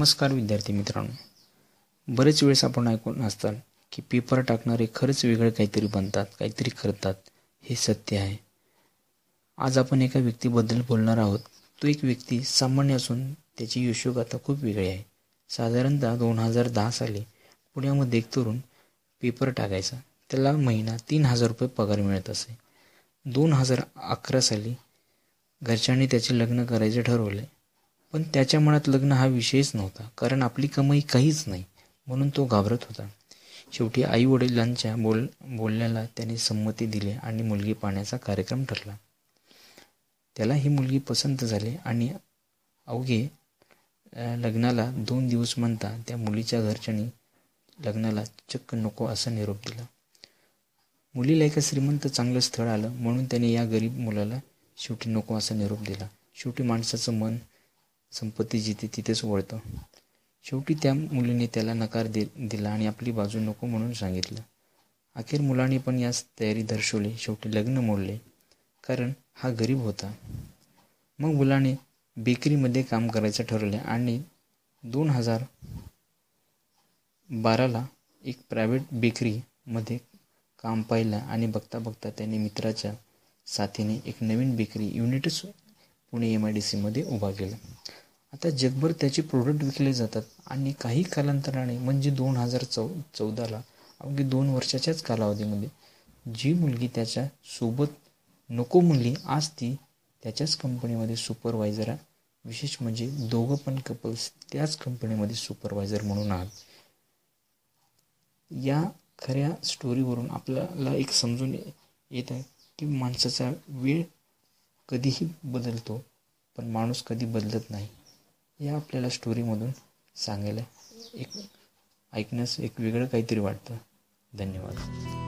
नमस्कार विद्यार्थी मित्रांनो, बरेच वेळेस आपण ऐकून असताल की पेपर टाकणारे खरंच वेगळं काहीतरी बनतात, काहीतरी करतात. हे सत्य आहे. आज आपण एका व्यक्तीबद्दल बोलणार आहोत. तो एक व्यक्ती सामान्य असून त्याची यशोगाथा खूप वेगळी आहे. साधारणतः 2010 साली पुण्यामध्ये एक तरुण पेपर टाकायचा. त्याला महिना 3,000 रुपये पगार मिळत असे. 2011 साली घरच्यांनी त्याचे लग्न करायचे ठरवले. पण त्याच्या मनात लग्न हा विषयच नव्हता, कारण आपली कमाई काहीच नाही, म्हणून तो घाबरत होता. शेवटी आई वडिलांच्या बोलण्याला त्याने संमती दिली आणि मुलगी पाहण्याचा कार्यक्रम ठरला. त्याला ही मुलगी पसंत झाली आणि अवघे लग्नाला 2 दिवस म्हणता त्या मुलीच्या घरच्यांनी लग्नाला चक्क नको असा निरोप दिला. मुलीला एका श्रीमंत चांगलं स्थळ आलं, म्हणून त्याने या गरीब मुलाला शेवटी नको असा निरोप दिला. शेवटी माणसाचं मन संपत्ती जिथे तिथेच वळतं. शेवटी त्या मुलीने त्याला नकार दिला आणि आपली बाजू नको म्हणून सांगितलं. अखेर मुलाने पण याच तयारी दर्शवली. शेवटी लग्न मोडले, कारण हा गरीब होता. मग मुलाने बेकरीमध्ये काम करायचं ठरवले आणि 2012ला एक प्रायव्हेट बेकरीमध्ये काम पाहिलं आणि बघता बघता त्याने मित्राच्या साथीने एक नवीन बेकरी युनिटच पुणे MIDCमध्ये उभा केला. आता जगभर त्याचे प्रोडक्ट विकले जातात आणि काही कालांतराने म्हणजे 2014ला अवघी 2 वर्षाच्याच कालावधीमध्ये जी मुलगी त्याच्या सोबत नको म्हणली, आज ती त्याच्याच कंपनीमध्ये सुपरवायझर आहे. विशेष म्हणजे दोघं पण कपल्स त्याच कंपनीमध्ये सुपरवायझर म्हणून आहात. या खऱ्या स्टोरीवरून आपल्याला एक समजून येत आहे की माणसाचा वेळ कधीही बदलतो, पण माणूस कधी बदलत नाही. या आपल्याला स्टोरीमधून सांगायला ऐकण्यास एक वेगळं काहीतरी वाटतं. धन्यवाद.